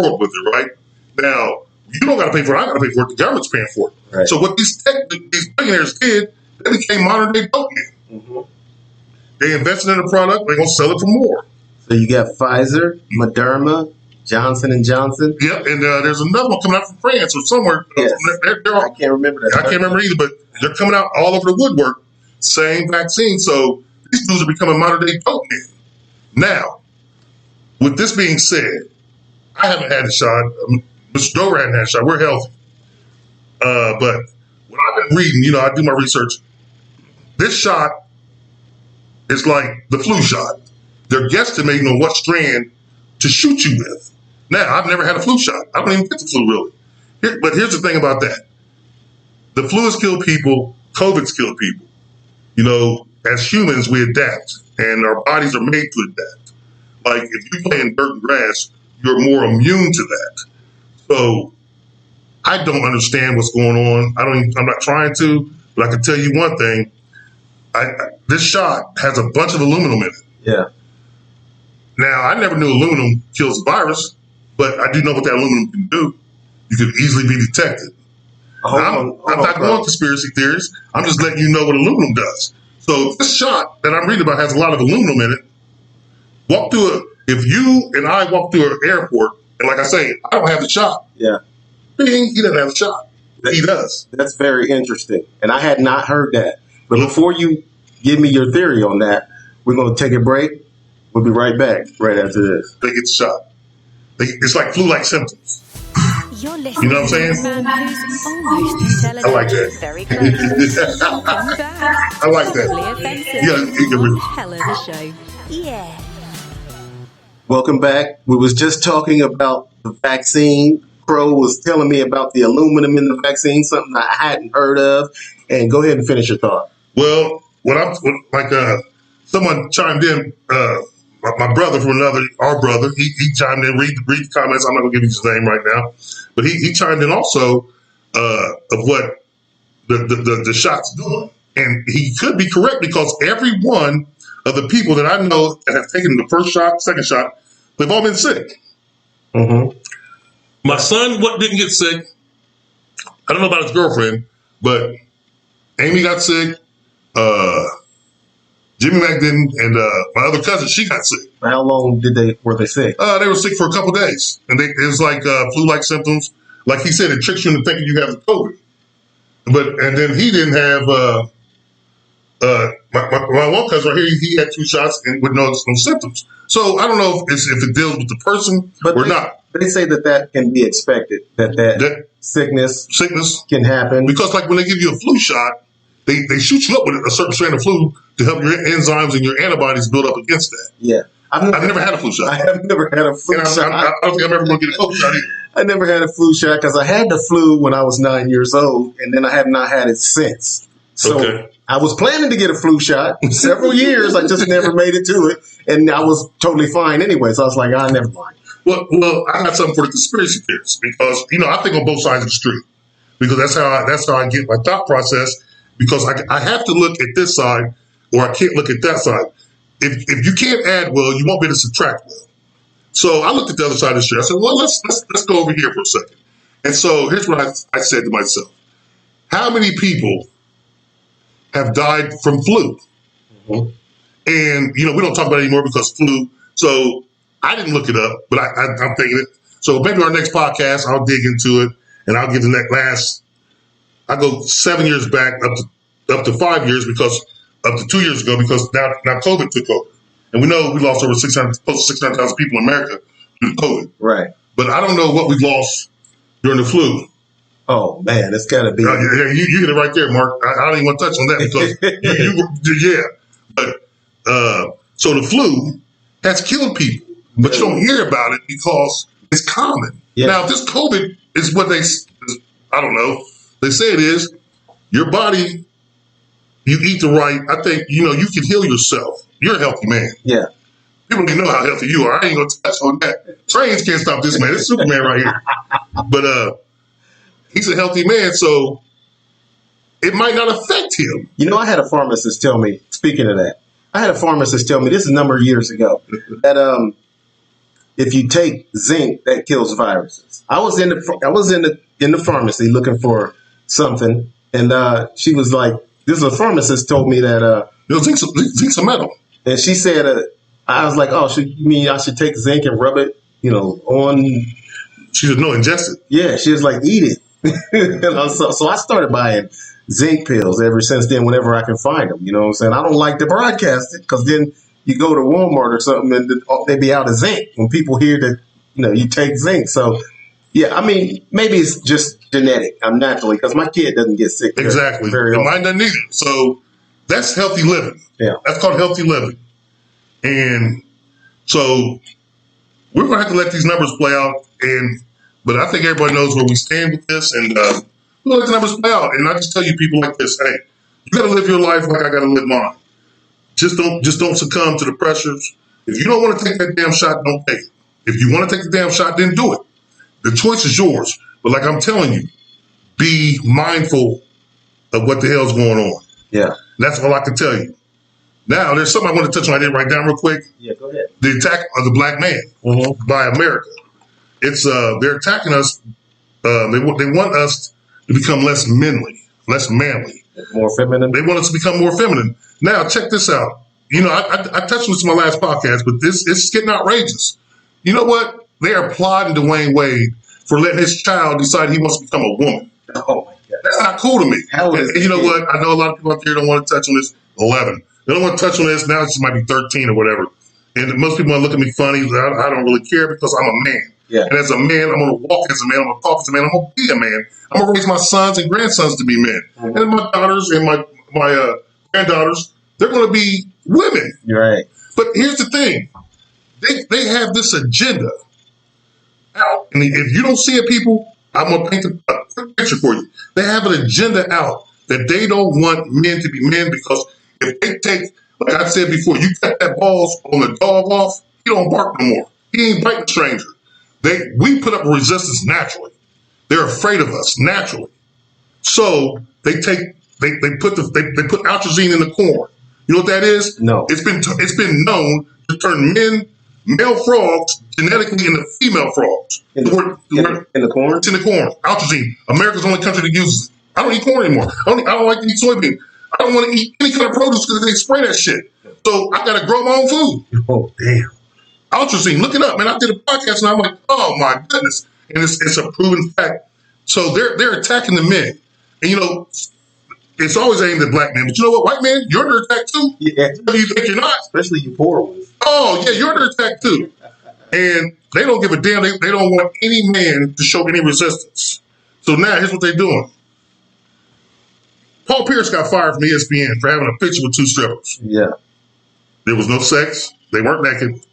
world with it, right? Now, you don't got to pay for it. I got to pay for it. The government's paying for it. Right. So what these billionaires did, they became modern day dope men. Mm-hmm. They invested in the product. They're going to sell it for more. So you got Pfizer, Moderna, Johnson & Johnson. Yep, and there's another one coming out from France or somewhere. Yes. They're all, I can't remember that. I can't remember either, but they're coming out all over the woodwork. Same vaccine. So these dudes are becoming modern day dope men. Now, with this being said, I haven't had a shot. Mr. Dover hadn't had a shot. We're healthy. But what I've been reading, I do my research. This shot is like the flu shot. They're guesstimating on what strand to shoot you with. Now, I've never had a flu shot. I don't even get the flu, really. But here's the thing about that. The flu has killed people. COVID's killed people. As humans, we adapt, and our bodies are made to adapt. Like, if you play in dirt and grass, you're more immune to that. So, I don't understand what's going on. I'm not trying to, but I can tell you one thing. This shot has a bunch of aluminum in it. Yeah. Now, I never knew aluminum kills the virus, but I do know what that aluminum can do. You could easily be detected. I'm not going conspiracy theories. I'm just letting you know what aluminum does. So this shot that I'm reading about has a lot of aluminum in it. If you and I walk through an airport, and like I say, I don't have the shot. Yeah. He doesn't have the shot. He does. That's very interesting. And I had not heard that. But before you give me your theory on that, we're going to take a break. We'll be right back right after this. They get the shot. It's like flu-like symptoms. You're You know what I'm saying? I like that. Very close. I like that. Hell of a show. Yeah. Welcome back. We was just talking about the vaccine. Crow was telling me about the aluminum in the vaccine, something I hadn't heard of. And go ahead and finish your thought. Well, someone chimed in, my brother from our brother, he chimed in, read the comments. I'm not going to give you his name right now. But he chimed in also of what the shot's doing. And he could be correct because every one of the people that I know that have taken the first shot, second shot, they've all been sick. Mm-hmm. My son didn't get sick. I don't know about his girlfriend, but Amy got sick. Jimmy Mack didn't, and my other cousin, she got sick. How long were they sick? They were sick for a couple of days, and it was like flu-like symptoms. Like he said, it tricks you into thinking you have the COVID. And then he didn't have. My one cousin right here, he had 2 shots and with no symptoms. So I don't know if it deals with the person or not. They say that can be expected. That sickness can happen because, like when they give you a flu shot, they shoot you up with a certain strand of flu to help your enzymes and your antibodies build up against that. Yeah. I've never had a flu shot. I have never had a flu shot. I don't think I'm ever going to get a flu shot either. I never had a flu shot because I had the flu when I was 9 years old, and then I have not had it since. So I was planning to get a flu shot several years. I just never made it to it, and I was totally fine anyway. So I was like, never mind. Well, I got something for the conspiracy theorists because I think on both sides of the street because that's how I get my thought process. Because I have to look at this side, or I can't look at that side. If you can't add well, you won't be able to subtract well. So I looked at the other side of the street. I said, well, let's go over here for a second. And so here's what I said to myself: how many people have died from flu? Mm-hmm. And we don't talk about it anymore because flu. So I didn't look it up, but I'm thinking it. So maybe our next podcast, I'll dig into it and I'll give the last. I go 7 years back up to 5 years because up to 2 years ago because now COVID took over. And we know we lost over close to 600,000 people in America due to COVID. Right. But I don't know what we lost during the flu. Oh, man, it's got to be. You get it right there, Mark. I don't even want to touch on that because yeah. But so the flu has killed people, but you don't hear about it because it's common. Yeah. Now, if this COVID is what I don't know. They say it is. Your body, you eat the right. I think, you can heal yourself. You're a healthy man. Yeah. People don't even know how healthy you are. I ain't going to touch on that. Trains can't stop this man. It's Superman right here. But he's a healthy man, so it might not affect him. I had a pharmacist tell me, speaking of that, this is a number of years ago, that if you take zinc, that kills viruses. I was in the pharmacy looking for something, and she was like, "This is a pharmacist told me that zinc's a metal." And she said, "I was like, oh, you mean I should take zinc and rub it, on?" She said, "No, ingest it." Yeah, she was like, "Eat it." So I started buying zinc pills ever since then. Whenever I can find them, you know what I'm saying. I don't like to broadcast it because then you go to Walmart or something and they be out of zinc when people hear that you take zinc. So yeah, I mean maybe it's just genetic. I'm naturally because my kid doesn't get sick exactly. very often. Mine doesn't either. So that's healthy living. Yeah, that's called healthy living. And so we're gonna have to let these numbers play out. But I think everybody knows where we stand with this, and we'll let the numbers play out. And I just tell you people like this: hey, you got to live your life like I got to live mine. Just don't succumb to the pressures. If you don't want to take that damn shot, don't take it. If you want to take the damn shot, then do it. The choice is yours. But like I'm telling you, be mindful of what the hell's going on. Yeah, that's all I can tell you. Now, there's something I want to touch on. I didn't write down real quick. Yeah, go ahead. The attack of the black man by America. It's they're attacking us. They want us to become less manly, more feminine. They want us to become more feminine. Now, check this out. I touched on this in my last podcast, but it's getting outrageous. You know what? They are applauding Dwayne Wade for letting his child decide he wants to become a woman. Oh my God, that's not cool to me. And you know what? I know a lot of people out there don't want to touch on this. 11. They don't want to touch on this. Now she might be 13 or whatever. And most people might look at me funny. I don't really care because I'm a man. Yeah. And as a man, I'm going to walk as a man. I'm going to talk as a man. I'm going to be a man. I'm going to raise my sons and grandsons to be men. And my daughters and my granddaughters, they're going to be women. Right. But here's the thing. They have this agenda out. And if you don't see it, people, I'm going to paint a quick picture for you. They have an agenda out that they don't want men to be men because if they take, like I said before, you cut that balls on the dog off, he don't bark no more. He ain't biting a stranger. We put up a resistance naturally. They're afraid of us naturally. So they put atrazine in the corn. You know what that is? No. It's been known to turn male frogs genetically into female frogs. In the corn? It's in the corn. Atrazine. America's the only country that uses it. I don't eat corn anymore. I don't like to eat soybean. I don't want to eat any kind of produce because they spray that shit. So I got to grow my own food. Oh, damn. Atrazine, look it up, man. I did a podcast and I'm like, oh my goodness. And it's a proven fact. So they're attacking the men. And it's always aimed at black men. But you know what, white men, you're under attack too. Yeah. You think you're not? Especially you poor ones. Oh, yeah, you're under attack too. And they don't give a damn. They don't want any man to show any resistance. So now here's what they're doing. Paul Pierce got fired from ESPN for having a picture with two strippers. Yeah. There was no sex. They weren't naked.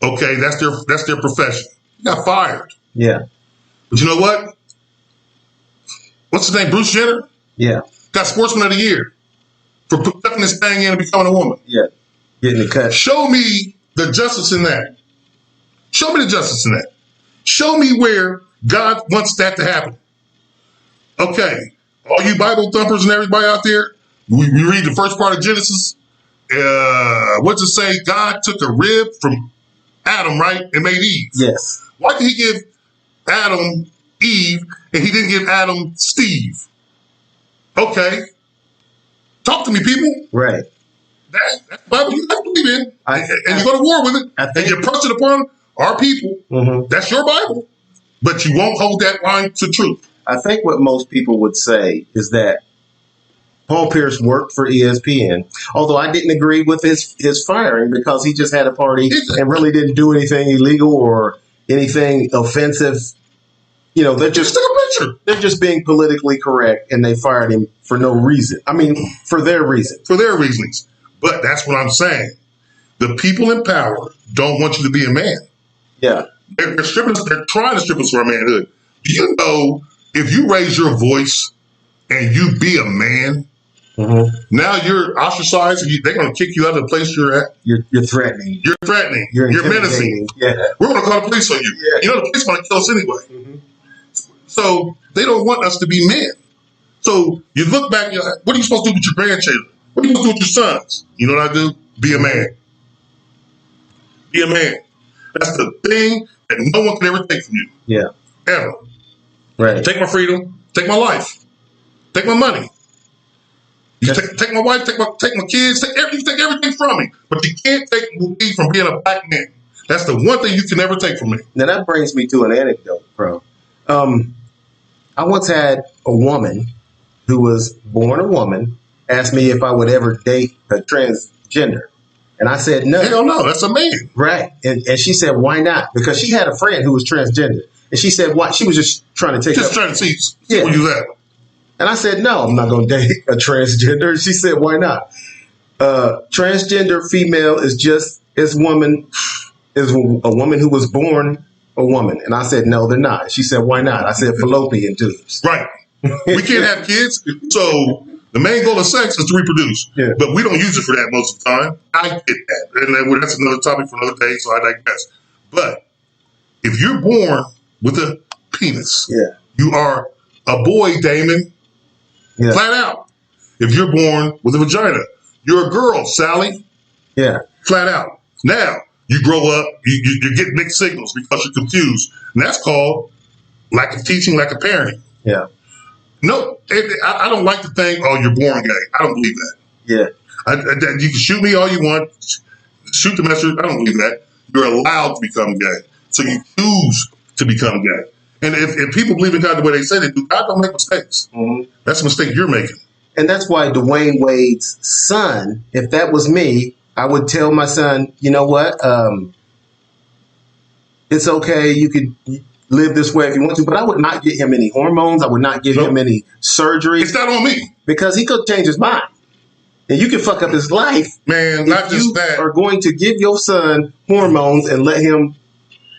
Okay, that's their profession. He got fired. Yeah. But you know what? What's his name? Bruce Jenner? Yeah. Got Sportsman of the Year for tucking this thing in and becoming a woman. Yeah. Getting it cut. Show me the justice in that. Show me the justice in that. Show me where God wants that to happen. Okay. All you Bible thumpers and everybody out there, we read the first part of Genesis. What's it say? God took a rib from Adam, right, and made Eve. Yes. Why did he give Adam Eve and he didn't give Adam Steve? Okay. Talk to me, people. Right. That's the Bible you have to believe in. And you go to war with it. And you press it upon our people. Mm-hmm. That's your Bible. But you won't hold that line to truth. I think what most people would say is that Paul Pierce worked for ESPN, although I didn't agree with his firing because he just had a party and really didn't do anything illegal or anything offensive. They're just took a picture. They're just being politically correct, and they fired him for no reason. I mean, for their reason. For their reasonings. But that's what I'm saying. The people in power don't want you to be a man. Yeah. They're trying to strip us from our manhood. Do you know if you raise your voice and you be a man, now you're ostracized. They're going to kick you out of the place you're at. You're threatening. You're threatening. You're menacing. Yeah. We're going to call the police on you. Yeah. The police want to kill us anyway. Mm-hmm. So they don't want us to be men. So you look back, you're like, what are you supposed to do with your grandchildren? What are you supposed to do with your sons? You know what I do? Be a man. Be a man. That's the thing that no one can ever take from you. Yeah. Ever. Right. Take my freedom. Take my life. Take my money. You take my wife. Take my kids. Take everything from me. But you can't take me from being a black man. That's the one thing you can never take from me. Now that brings me to an anecdote, bro. I once had a woman who was born a woman ask me if I would ever date a transgender. And I said no. Hell no, that's a man. Right. And she said, why not? Because she had a friend who was transgender. And she said, why? She was just trying to take Just up. trying to see where you at. And I said, no, I'm not going to date a transgender. She said, why not? Transgender female is just as woman is a woman who was born a woman. And I said, no, they're not. She said, why not? I said, fallopian tubes. Right. We can't have kids. So the main goal of sex is to reproduce. Yeah. But we don't use it for that most of the time. I get that. And that's another topic for another day, so I digress. But if you're born with a penis, Yeah. you are a boy, Damon. Yeah. Flat out. If you're born with a vagina, you're a girl, Sally. Yeah. Flat out. Now, you grow up, you get mixed signals because you're confused. And that's called lack of teaching, lack of parenting. Yeah. No, I don't like to think, oh, you're born gay. I don't believe that. Yeah. You can shoot me all you want, shoot the messenger. I don't believe that. You're allowed to become gay. So you choose to become gay. And if people believe in God the way they say they do, God don't make mistakes. Mm-hmm. That's a mistake you're making. And that's why Dwayne Wade's son, if that was me, I would tell my son, you know what? It's okay. You could live this way if you want to, but I would not give him any hormones. I would not give him any surgery. It's not on me. Because he could change his mind. And you can fuck up his life. Man, not just you that. are going to give your son hormones and let him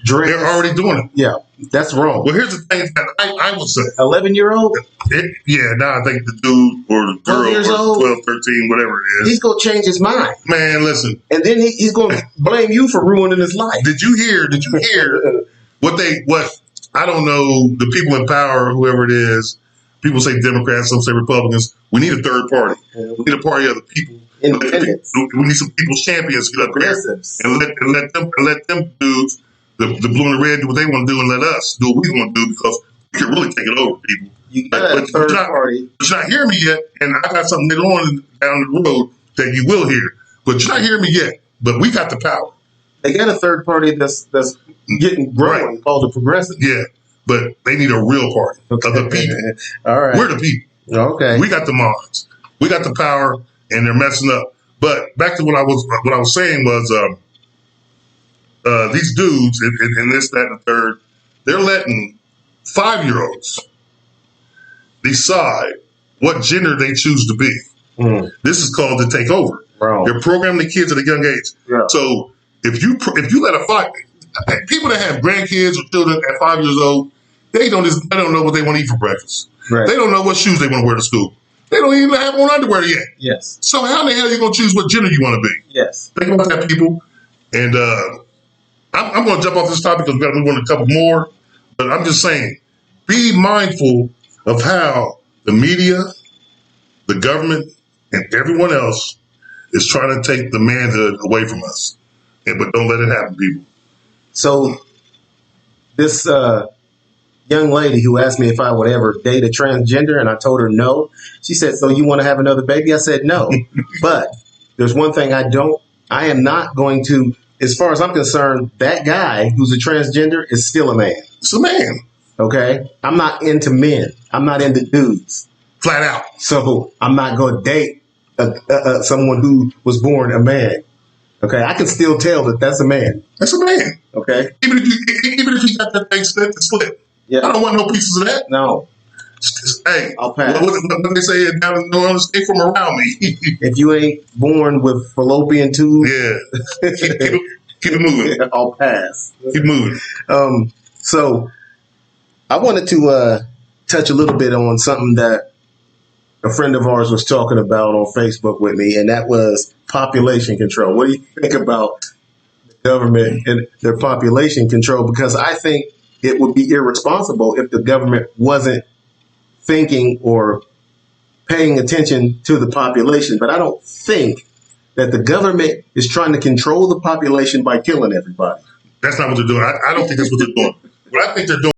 drink. They're already doing it. Yeah, that's wrong. Well, here's the thing that I would say. 11-year-old? Now I think the dude or the 12 girl years or old? 12, 13, whatever it is. He's going to change his mind. Man, listen. And then he's going to blame you for ruining his life. Did you hear what I don't know, the people in power, whoever it is, people say Democrats, some say Republicans. We need a third party. Yeah. We need a party of the people. Independents. We need some people's champions to get up there Progressives. and let them dudes, the blue and the red, do what they want to do and let us do what we want to do because we can really take it over, people. You got a third party. But you're not hearing me yet, and I got something later on down the road that you will hear. But you're not hearing me yet. But we got the power. They got a third party that's getting growing called the Progressive. Yeah, but they need a real party of the people. All right. We're the people. Okay. We got the minds. We got the power, and they're messing up. But back to what I was saying was these dudes in this, that, and the third, they're letting 5-year-olds decide what gender they choose to be. This is called the takeover. Wrong. They're programming the kids at a young age. Yeah. So if you let people that have grandkids or children at 5 years old, they don't know what they want to eat for breakfast. Right. They don't know what shoes they want to wear to school. They don't even have on underwear yet. Yes. So how in the hell are you going to choose what gender you want to be? Yes. Think about that, people. And I'm going to jump off this topic because we've got to move on to a couple more. But I'm just saying, be mindful of how the media, the government, and everyone else is trying to take the manhood away from us. But don't let it happen, people. So this young lady who asked me if I would ever date a transgender, and I told her no. She said, so you want to have another baby? I said no. But there's one thing I am not going to, as far as I'm concerned, that guy who's a transgender is still a man. It's a man. Okay? I'm not into men. I'm not into dudes. Flat out. So I'm not going to date someone who was born a man. Okay? I can still tell that that's a man. That's a man. Okay? Even if you got that thing split. Yeah. I don't want no pieces of that. No. Hey, I'll pass. what they say down in New Orleans, stay from around me. If you ain't born with fallopian tubes, Yeah. Keep it moving. I'll pass. Keep moving. So I wanted to touch a little bit on something that a friend of ours was talking about on Facebook with me, and that was population control. What do you think about the government and their population control? Because I think it would be irresponsible if the government wasn't thinking or paying attention to the population. But I don't think that the government is trying to control the population by killing everybody. That's not what they're doing. I don't think that's what they're doing. What I think they're doing